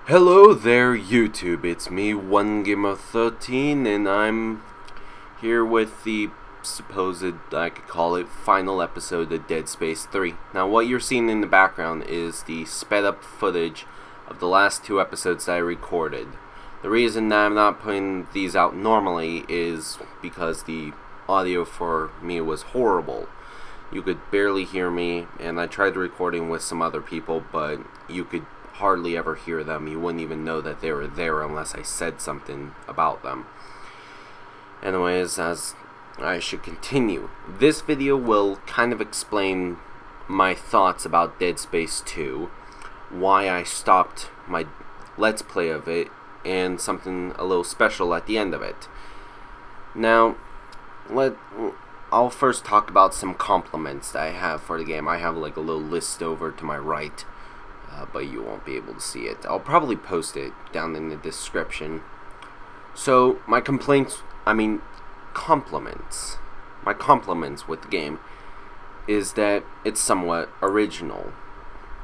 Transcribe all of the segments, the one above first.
Hello there, YouTube. It's me, OneGamer13, and I'm here with the supposed, I could call it, final episode of Dead Space 3. Now, what you're seeing in the background is the sped up footage of the last two episodes that I recorded. The reason that I'm not putting these out normally is because the audio for me was horrible. You could barely hear me, and I tried recording with some other people, but you could hardly ever hear them. You wouldn't even know that they were there unless I said something about them. Anyways, as I should continue, this video will kind of explain my thoughts about Dead Space 2, why I stopped my Let's Play of it, and something a little special at the end of it. Now, I'll first talk about some compliments that I have for the game. I have like a little list over to my right, but you won't be able to see it. I'll probably post it down in the description. So, my compliments with the game is that it's somewhat original.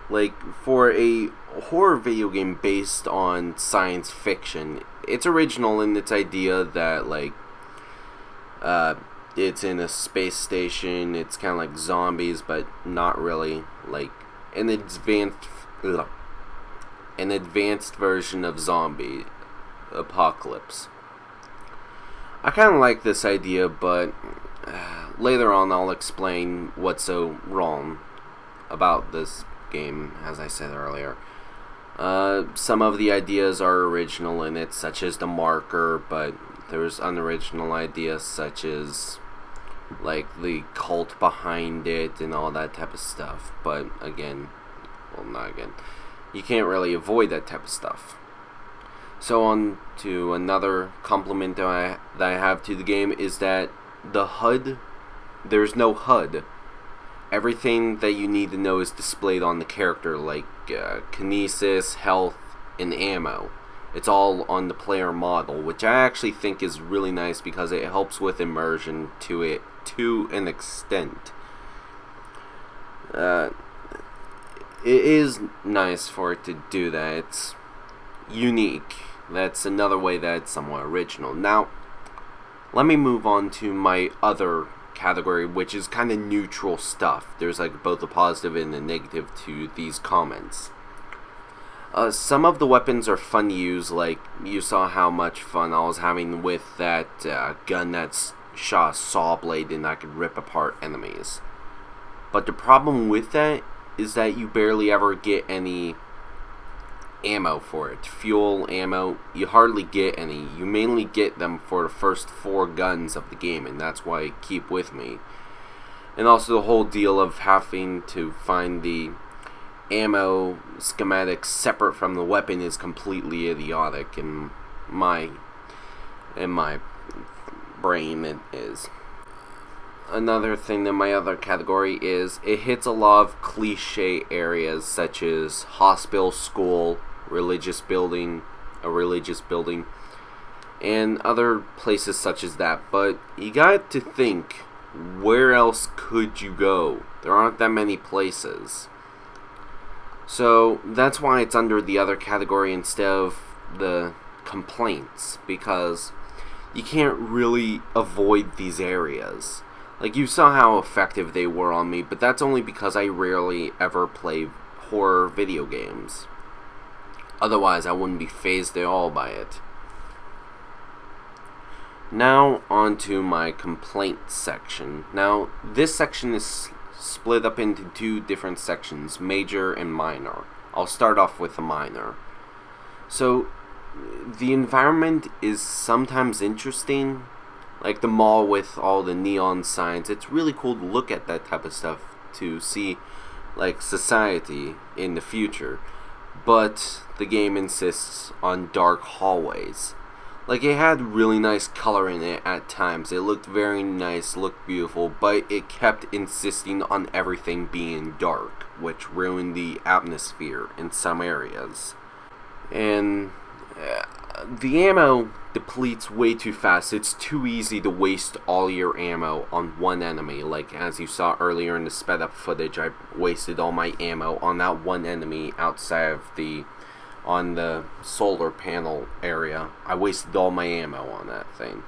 Like, for a horror video game based on science fiction, it's original in its idea that, like, it's in a space station, it's kind of like zombies, but not really. Like, an advanced version of zombie apocalypse. I kind of like this idea, but later on I'll explain what's so wrong about this game, as I said earlier. Some of the ideas are original in it, such as the marker, but there's unoriginal ideas such as like the cult behind it and all that type of stuff. But again, well, not again, you can't really avoid that type of stuff. So on to another compliment that I have to the game is that the HUD, there's no HUD. Everything that you need to know is displayed on the character, like kinesis, health, and ammo. It's all on the player model, which I actually think is really nice because it helps with immersion to it to an extent. It is nice for it to do that. It's unique. That's another way that it's somewhat original. Now, let me move on to my other category, which is kind of neutral stuff. There's like both a positive and a negative to these comments. Some of the weapons are fun to use, like you saw how much fun I was having with that gun that shot a saw blade and I could rip apart enemies. But the problem with that is that you barely ever get any ammo for it. Fuel, ammo, you hardly get any. You mainly get them for the first 4 guns of the game, and that's why I keep with me. And also the whole deal of having to find the ammo schematics separate from the weapon is completely idiotic in my brain. It is. Another thing in my other category is it hits a lot of cliche areas such as hospital, school, a religious building, and other places such as that. But you got to think, where else could you go? There aren't that many places. So that's why it's under the other category instead of the complaints, because you can't really avoid these areas. Like, you saw how effective they were on me, but that's only because I rarely ever play horror video games. Otherwise, I wouldn't be fazed at all by it. Now, on to my complaints section. Now, this section is split up into 2 different sections, major and minor. I'll start off with the minor. So, the environment is sometimes interesting, like the mall with all the neon signs. It's really cool to look at that type of stuff to see, like, society in the future. But the game insists on dark hallways. Like, it had really nice color in it at times. It looked very nice, looked beautiful, but it kept insisting on everything being dark, which ruined the atmosphere in some areas. And the ammo depletes way too fast. It's too easy to waste all your ammo on one enemy. Like, as you saw earlier in the sped up footage, I wasted all my ammo on that one enemy outside of the on the solar panel area. I wasted all my ammo on that thing.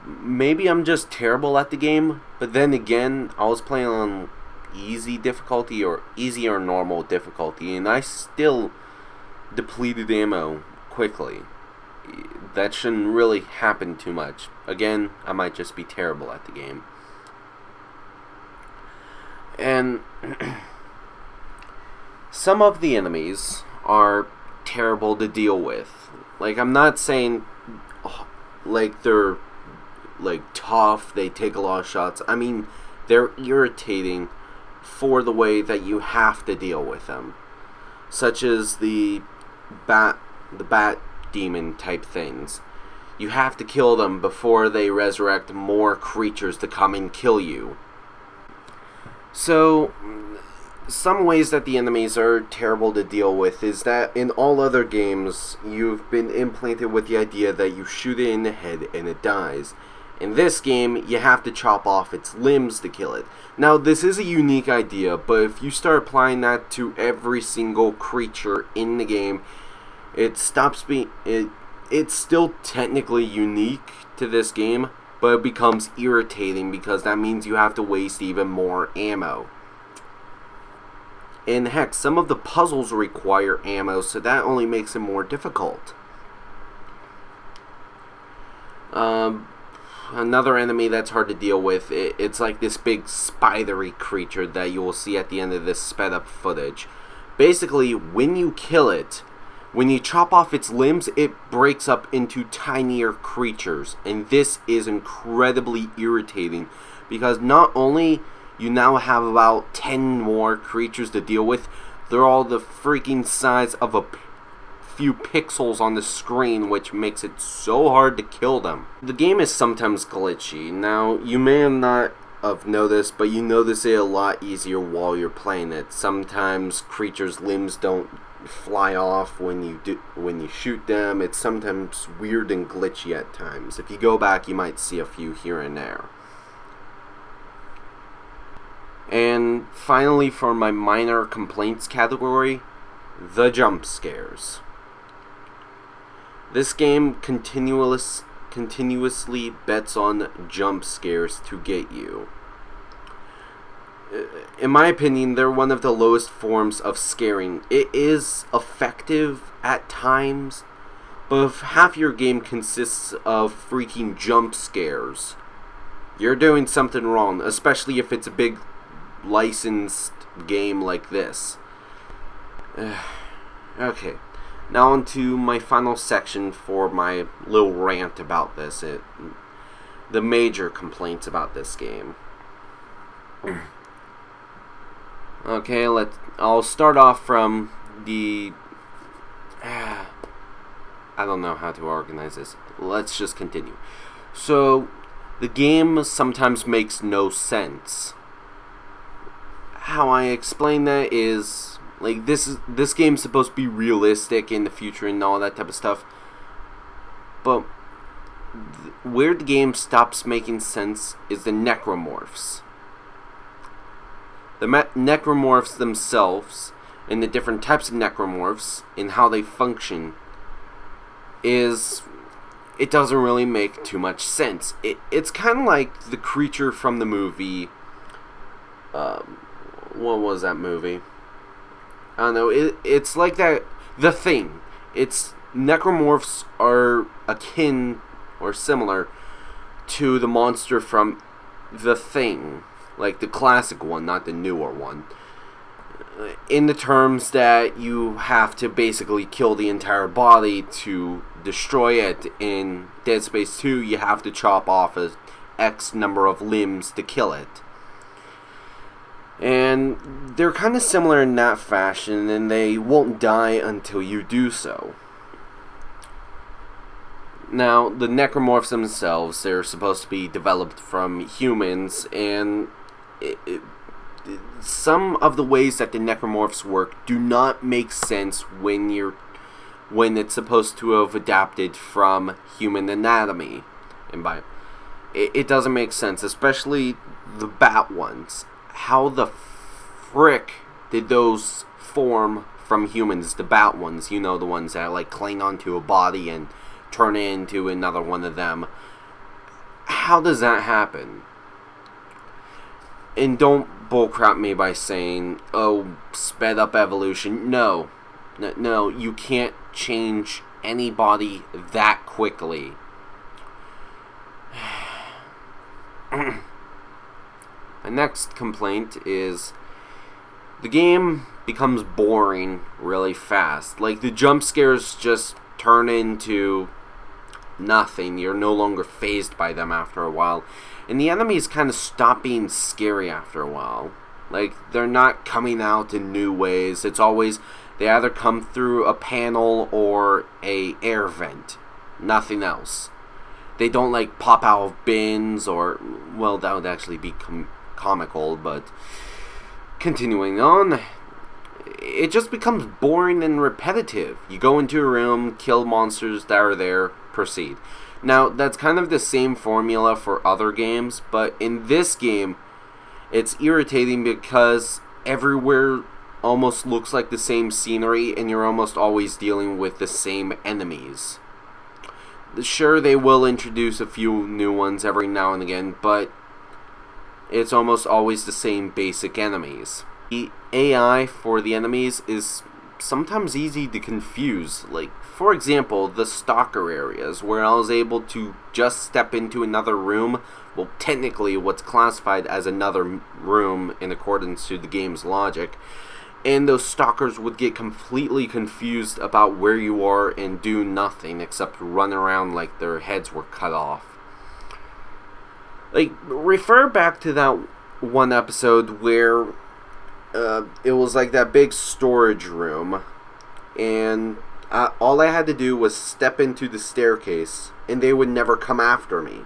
Maybe I'm just terrible at the game, but then again, I was playing on easy difficulty or easy or normal difficulty, and I still depleted ammo quickly. That shouldn't really happen too much. Again, I might just be terrible at the game. And some of the enemies are terrible to deal with. Like, I'm not saying like they're like tough, they take a lot of shots. I mean, they're irritating for the way that you have to deal with them, such as the bat demon type things. You have to kill them before they resurrect more creatures to come and kill you. So, some ways that the enemies are terrible to deal with is that in all other games, you've been implanted with the idea that you shoot it in the head and it dies. In this game, you have to chop off its limbs to kill it. Now, this is a unique idea, but if you start applying that to every single creature in the game, it stops being... It's still technically unique to this game, but it becomes irritating because that means you have to waste even more ammo. And heck, some of the puzzles require ammo, so that only makes it more difficult. Another enemy that's hard to deal with, it's like this big spidery creature that you will see at the end of this sped up footage. Basically, when you kill it, when you chop off its limbs, it breaks up into tinier creatures. And this is incredibly irritating because not only you now have about 10 more creatures to deal with, they're all the freaking size of a few pixels on the screen, which makes it so hard to kill them. The game is sometimes glitchy. Now, you may have not have noticed, but you notice it a lot easier while you're playing it. Sometimes creatures' limbs don't fly off when you shoot them. It's sometimes weird and glitchy at times. If you go back, you might see a few here and there. And finally, for my minor complaints category, the jump scares. This game continuously bets on jump scares to get you. In my opinion, they're one of the lowest forms of scaring. It is effective at times, but if half your game consists of freaking jump scares, you're doing something wrong, especially if it's a big licensed game like this. Okay, now on to my final section for my little rant about this. The major complaints about this game. Okay, I'll start off from the... I don't know how to organize this. Let's just continue. So, the game sometimes makes no sense. How I explain that is, like, this game's supposed to be realistic in the future and all that type of stuff. But where the game stops making sense is the necromorphs. The necromorphs themselves, and the different types of necromorphs, and how they function, it doesn't really make too much sense. It's kind of like the creature from the movie, what was that movie? I don't know, it's like that, The Thing. Necromorphs are akin, or similar, to the monster from The Thing. Like the classic one, not the newer one. In the terms that you have to basically kill the entire body to destroy it. In Dead Space 2, you have to chop off a X number of limbs to kill it. And they're kind of similar in that fashion, and they won't die until you do so. Now, the necromorphs themselves, they're supposed to be developed from humans, and some of the ways that the necromorphs work do not make sense when it's supposed to have adapted from human anatomy. And it doesn't make sense, especially the bat ones. How the frick did those form from humans, the bat ones, you know, the ones that like cling onto a body and turn into another one of them. How does that happen? And don't bullcrap me by saying, oh, sped up evolution. No, you can't change anybody that quickly. My next complaint is the game becomes boring really fast. Like, the jump scares just turn into nothing. You're no longer fazed by them after a while. And the enemies kind of stop being scary after a while. Like, they're not coming out in new ways. It's always, they either come through a panel or a air vent. Nothing else. They don't, like, pop out of bins or, well, that would actually be comical, but continuing on, it just becomes boring and repetitive. You go into a room, kill monsters that are there, proceed. Now, that's kind of the same formula for other games, but in this game, it's irritating because everywhere almost looks like the same scenery, and you're almost always dealing with the same enemies. Sure, they will introduce a few new ones every now and again, but it's almost always the same basic enemies. The AI for the enemies is sometimes easy to confuse. Like, for example, the stalker areas, where I was able to just step into another room, well, technically what's classified as another room in accordance to the game's logic, and those stalkers would get completely confused about where you are and do nothing except run around like their heads were cut off. Like, refer back to that one episode where it was like that big storage room, and all I had to do was step into the staircase, and they would never come after me.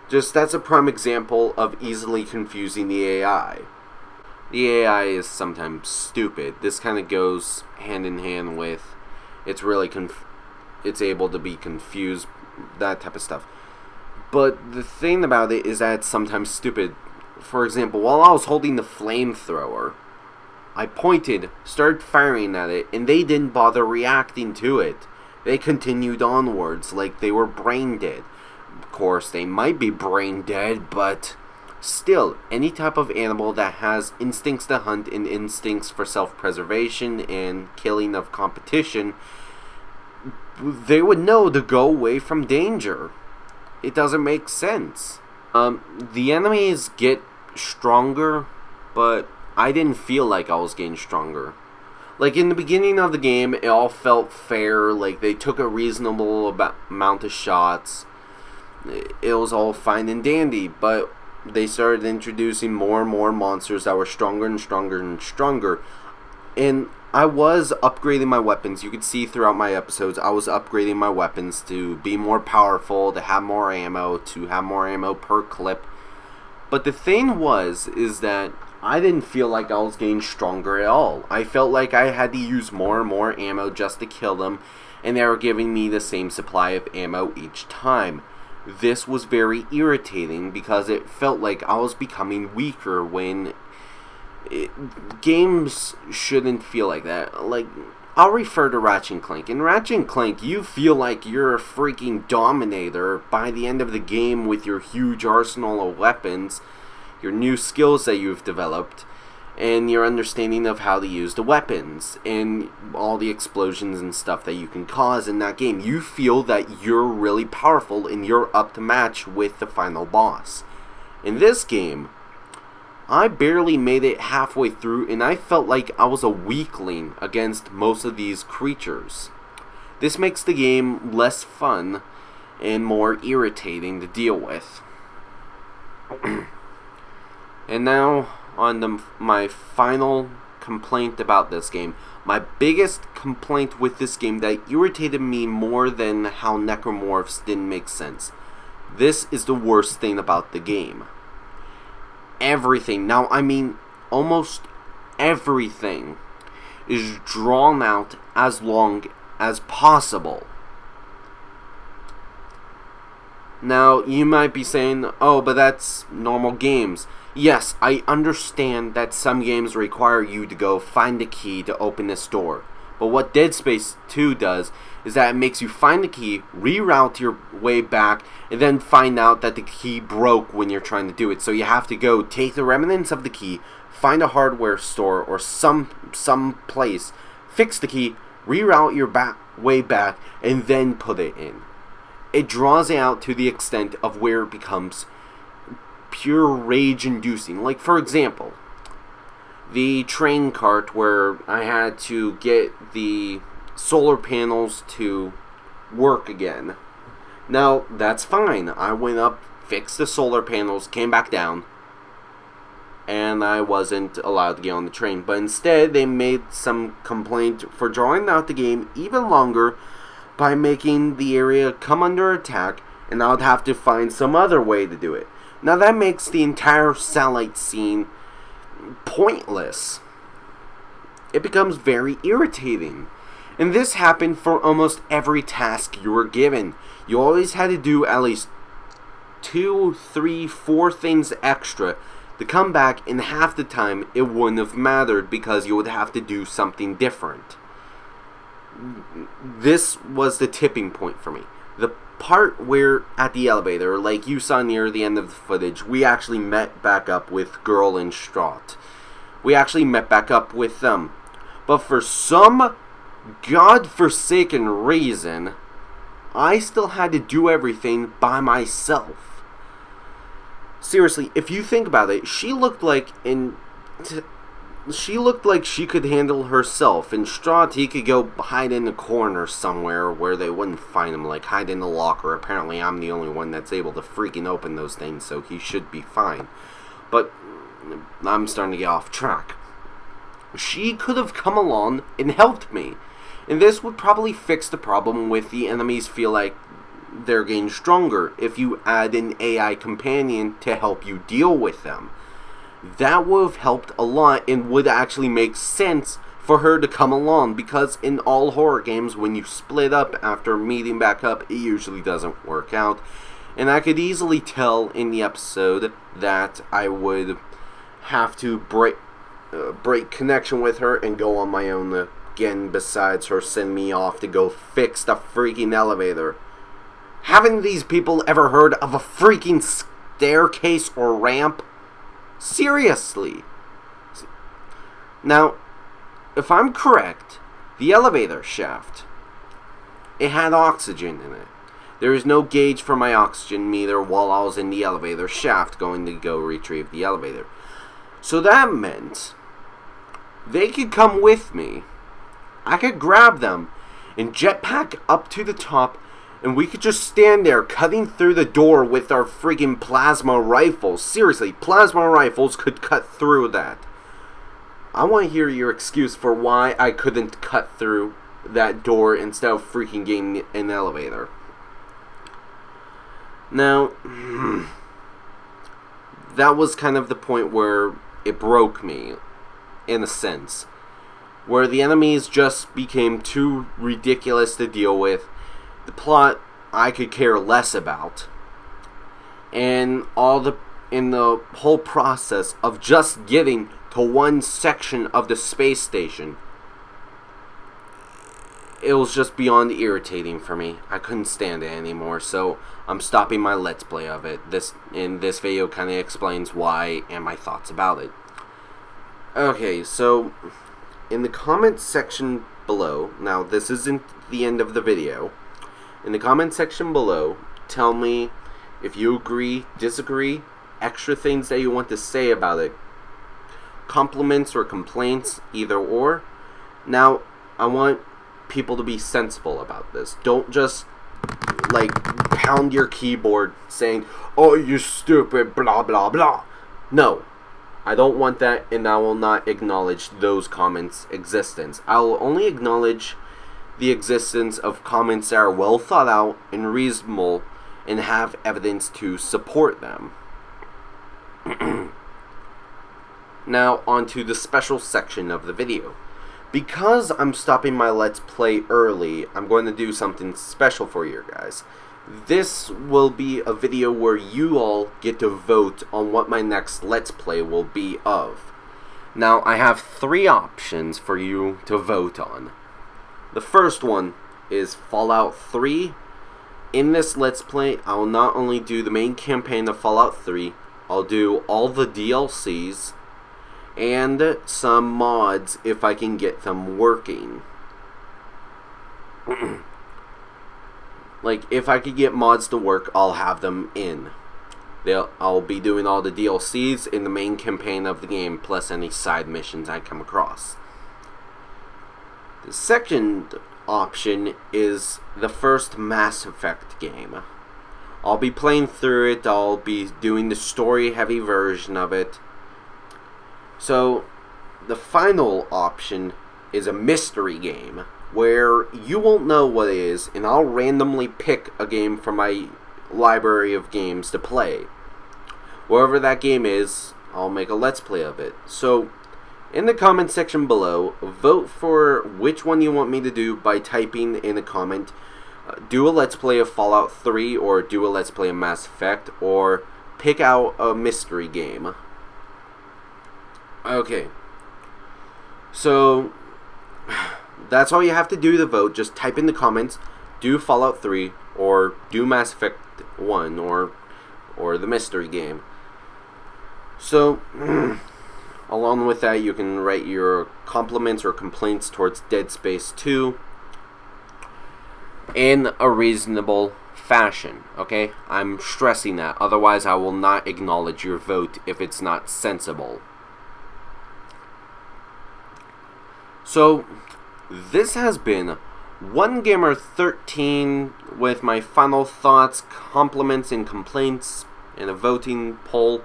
Just, that's a prime example of easily confusing the AI. The AI is sometimes stupid. This kind of goes hand in hand with it's really it's able to be confused, that type of stuff. But the thing about it is that it's sometimes stupid. For example, while I was holding the flamethrower, I pointed, started firing at it, and they didn't bother reacting to it. They continued onwards like they were brain dead. Of course, they might be brain dead, but still, any type of animal that has instincts to hunt and instincts for self-preservation and killing of competition, they would know to go away from danger. It doesn't make sense. The enemies get stronger, but I didn't feel like I was getting stronger. Like, in the beginning of the game, it all felt fair. Like, they took a reasonable amount of shots. It was all fine and dandy, but they started introducing more and more monsters that were stronger and stronger and stronger. And I was upgrading my weapons. You could see throughout my episodes, I was upgrading my weapons to be more powerful, to have more ammo, per clip. But the thing is that I didn't feel like I was getting stronger at all. I felt like I had to use more and more ammo just to kill them, and they were giving me the same supply of ammo each time. This was very irritating because it felt like I was becoming weaker when games shouldn't feel like that. Like, I'll refer to Ratchet & Clank. In Ratchet & Clank, you feel like you're a freaking dominator by the end of the game with your huge arsenal of weapons, your new skills that you've developed, and your understanding of how to use the weapons, and all the explosions and stuff that you can cause in that game. You feel that you're really powerful and you're up to match with the final boss. In this game, I barely made it halfway through, and I felt like I was a weakling against most of these creatures. This makes the game less fun and more irritating to deal with. And now, on to my final complaint about this game. My biggest complaint with this game that irritated me more than how necromorphs didn't make sense. This is the worst thing about the game. Everything, now I mean almost everything, is drawn out as long as possible. Now, you might be saying, oh, but that's normal games. Yes, I understand that some games require you to go find the key to open this door. But what Dead Space 2 does is that it makes you find the key, reroute your way back, and then find out that the key broke when you're trying to do it. So you have to go take the remnants of the key, find a hardware store or some place, fix the key, reroute your way back, and then put it in. It draws it out to the extent of where it becomes pure rage-inducing. Like, for example, the train cart where I had to get the solar panels to work again. Now, that's fine. I went up, fixed the solar panels, came back down, and I wasn't allowed to get on the train. But instead, they made some complaint for drawing out the game even longer by making the area come under attack, and I would have to find some other way to do it. Now, that makes the entire satellite scene pointless. It becomes very irritating. And this happened for almost every task you were given. You always had to do at least 2, 3, 4 things extra to come back, and half the time it wouldn't have mattered because you would have to do something different. This was the tipping point for me. The part where at the elevator, like you saw near the end of the footage, we actually met back up with Girl and Straught. We actually met back up with them. But for some godforsaken reason, I still had to do everything by myself. Seriously, if you think about it, she looked like she could handle herself, and Straught, he could go hide in the corner somewhere where they wouldn't find him, like hide in the locker. Apparently I'm the only one that's able to freaking open those things, so he should be fine. But I'm starting to get off track. She could have come along and helped me, and this would probably fix the problem with the enemies feel like they're getting stronger if you add an AI companion to help you deal with them. That would have helped a lot and would actually make sense for her to come along, because in all horror games, when you split up after meeting back up, it usually doesn't work out. And I could easily tell in the episode that I would have to break connection with her and go on my own again, besides her send me off to go fix the freaking elevator. Haven't these people ever heard of a freaking staircase or ramp? Seriously. Now, if I'm correct, the elevator shaft, it had oxygen in it. There is no gauge for my oxygen meter while I was in the elevator shaft going to go retrieve the elevator. So that meant they could come with me. I could grab them and jetpack up to the top, and we could just stand there cutting through the door with our freaking plasma rifles. Seriously, plasma rifles could cut through that. I want to hear your excuse for why I couldn't cut through that door instead of freaking getting an elevator. Now, that was kind of the point where it broke me, in a sense. Where the enemies just became too ridiculous to deal with. The plot I could care less about, and in the whole process of just getting to one section of the space station, it was just beyond irritating for me. I couldn't stand it anymore, so I'm stopping my Let's Play of it. This video kind of explains why and my thoughts about it. Okay, so in the comments section below, now this isn't the end of the video. In the comment section below, tell me if you agree, disagree, extra things that you want to say about it. Compliments or complaints, either or. Now, I want people to be sensible about this. Don't just, like, pound your keyboard saying, "Oh, you stupid, blah, blah, blah." No. I don't want that, and I will not acknowledge those comments' existence. I will only acknowledge the existence of comments that are well thought out and reasonable and have evidence to support them. Now onto the special section of the video. Because I'm stopping my Let's Play early, I'm going to do something special for you guys. this will be a video where you all get to vote on what my next Let's Play will be of. Now, I have 3 options for you to vote on. The first one is Fallout 3. In this Let's Play, I will not only do the main campaign of Fallout 3, I'll do all the DLCs and some mods if I can get them working. Like, if I could get mods to work, I'll have them in. I'll be doing all the DLCs in the main campaign of the game, plus any side missions I come across. The second option is the first Mass Effect game. I'll be playing through it, I'll be doing the story-heavy version of it. So, the final option is a mystery game, where you won't know what it is, and I'll randomly pick a game from my library of games to play. Wherever that game is, I'll make a Let's Play of it. So, in the comment section below, vote for which one you want me to do by typing in a comment. Do a Let's Play of Fallout 3, or do a Let's Play of Mass Effect, or pick out a mystery game. Okay. So, that's all you have to do to vote. Just type in the comments, do Fallout 3, or do Mass Effect 1, or the mystery game. So, along with that, you can write your compliments or complaints towards Dead Space 2 in a reasonable fashion, okay? I'm stressing that, otherwise I will not acknowledge your vote if it's not sensible. So, this has been OneGamer13 with my final thoughts, compliments, and complaints in a voting poll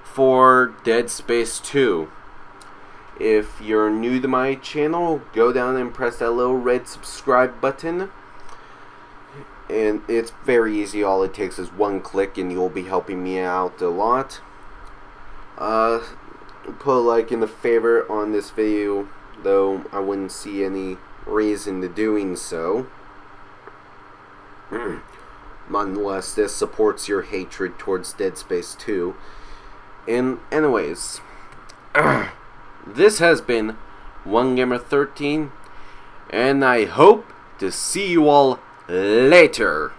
for Dead Space 2. If you're new to my channel, go down and press that little red subscribe button. And it's very easy, all it takes is one click and you'll be helping me out a lot. Put a like and a favorite on this video, though I wouldn't see any reason to doing so. Unless this supports your hatred towards Dead Space 2. And anyways, this has been OneGamer13, and I hope to see you all later.